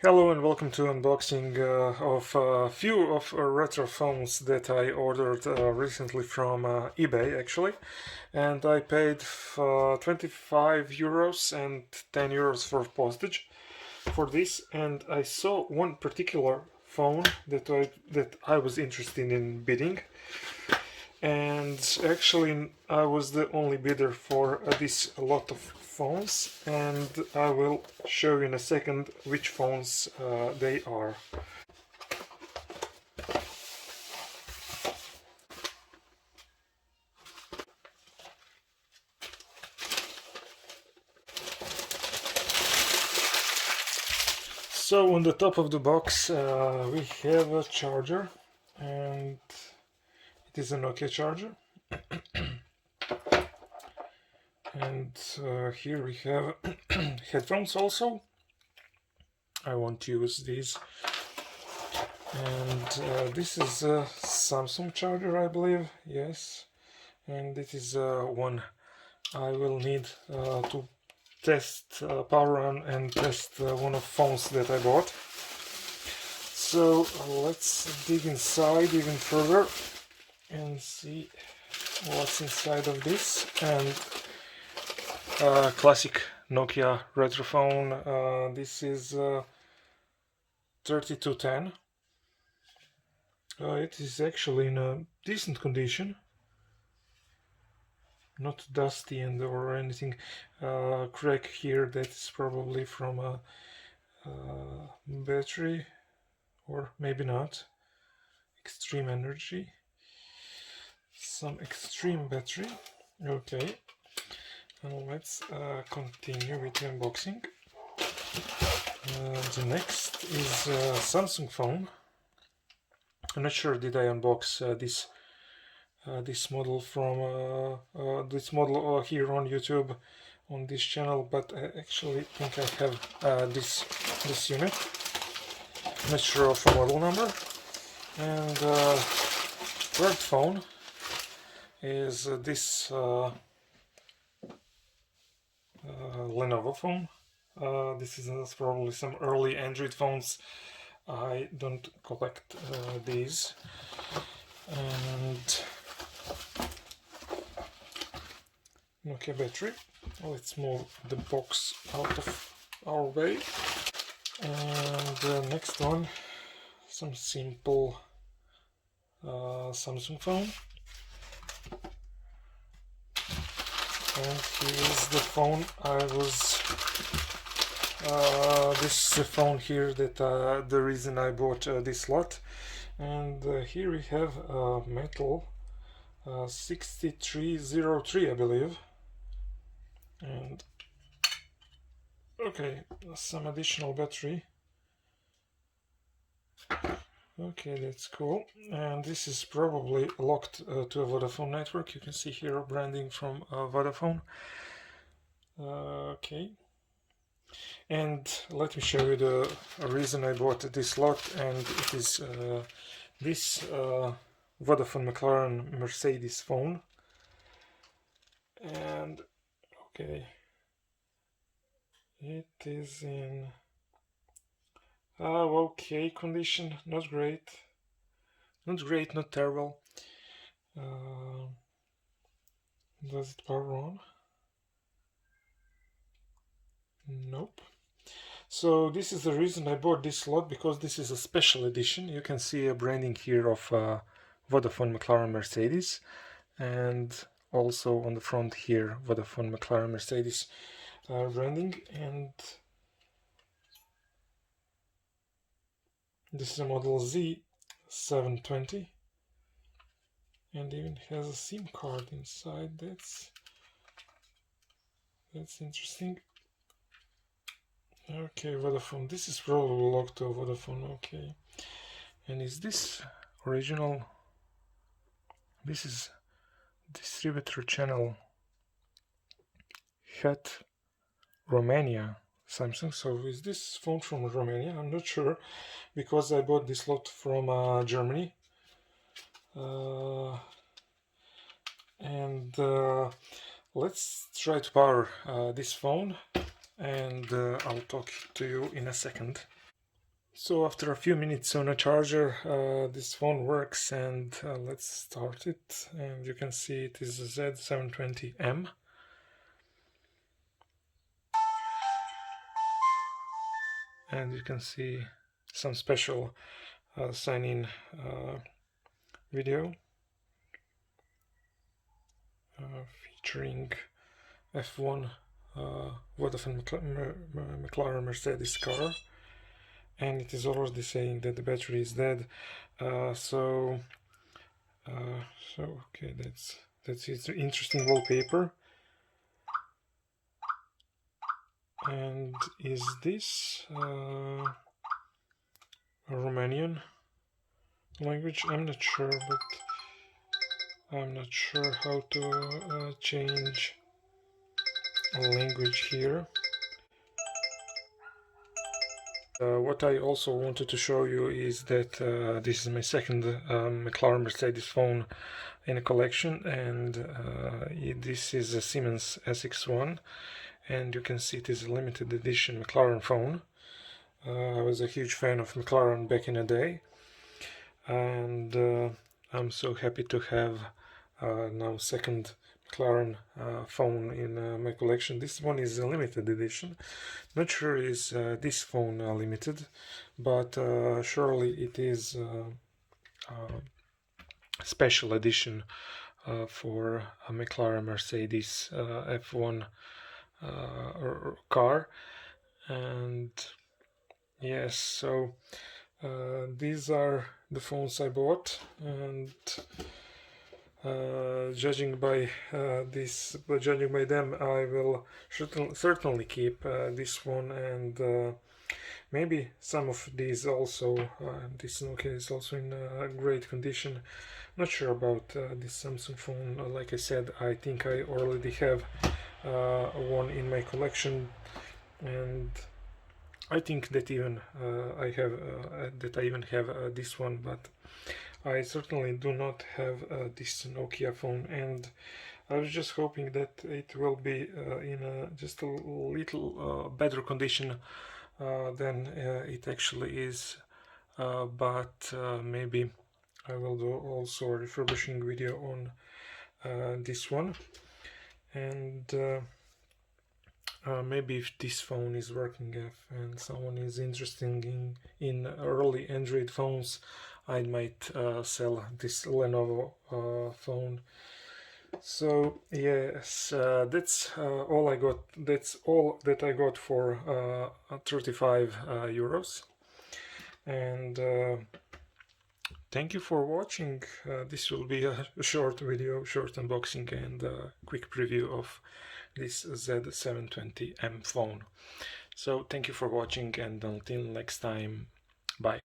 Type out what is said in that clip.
Hello and welcome to unboxing of a few of retro phones that I ordered recently from eBay actually, and I paid 25 euros and 10 euros for postage for this, and I saw one particular phone that I was interested in bidding, and actually I was the only bidder for this lot of phones, and I will show you in a second which phones they are. So on the top of the box we have a charger, and it is a Nokia charger. And here we have headphones also. I won't use these. And this is a Samsung charger, I believe. Yes. And this is one I will need to test power on and test one of phones that I bought. So let's dig inside even further and see what's inside of this. And classic Nokia retro phone. This is 3210. It is actually in a decent condition, not dusty and or anything. Crack here, that's probably from a battery, or maybe not. Extreme energy, some extreme battery. Okay, now let's continue with the unboxing. The next is a Samsung phone. I'm not sure did I unbox this model from this model here on YouTube on this channel, but I actually think I have this unit. Not sure of the model number. And third phone is this Lenovo phone. This is probably some early Android phones. I don't collect these. And Nokia battery. Let's move the box out of our way. And the next one, some simple Samsung phone. And here is the phone I was. This is the phone here that the reason I bought this lot. And here we have a metal 6303, I believe. And okay, some additional battery. Okay, that's cool. And this is probably locked to a Vodafone network. You can see here branding from Vodafone. Okay. And let me show you the reason I bought this lot, and it is this Vodafone McLaren Mercedes phone. And okay, it is in okay condition, not great, not terrible. Does it power on? Nope. So this is the reason I bought this lot, because this is a special edition. You can see a branding here of Vodafone McLaren Mercedes, and also on the front here Vodafone McLaren Mercedes branding. And this is a model Z720, and even has a SIM card inside. That's interesting. Okay, Vodafone. This is probably locked to Vodafone. Okay. And is this original? This is distributor channel HAT Romania Samsung. So is this phone from Romania? I'm not sure, because I bought this lot from Germany. And let's try to power this phone, and I'll talk to you in a second. So after a few minutes on a charger, this phone works, and let's start it. And you can see it is a Z720M. And you can see some special sign-in video featuring F1 Vodafone McLaren Mercedes car, and it is already saying that the battery is dead. So okay, that's it. Interesting wallpaper. And is this a Romanian language? I'm not sure, but I'm not sure how to change a language here. What I also wanted to show you is that this is my second McLaren Mercedes phone in a collection, and this is a Siemens SX1, and you can see it is a limited edition McLaren phone. I was a huge fan of McLaren back in the day, and I'm so happy to have now second McLaren phone in my collection. This one is a limited edition. Not sure is this phone limited, but surely it is a special edition for a McLaren Mercedes F1 car. And yes, so these are the phones I bought, and judging by them, I will certainly keep this one, and maybe some of these also. This Nokia is also in great condition. Not sure about this Samsung phone. Like I said, I think I already have one in my collection, and I think that even I even have this one, but I certainly do not have this Nokia phone, and I was just hoping that it will be in just a little better condition than it actually is, but maybe I will do also a refurbishing video on this one, and maybe if this phone is working and someone is interested in early Android phones, I might sell this Lenovo phone. So yes, that's all I got. That's all that I got for 35 euros. And thank you for watching. This will be a short video, short unboxing, and a quick preview of this Z720M phone. So thank you for watching, and until next time, bye.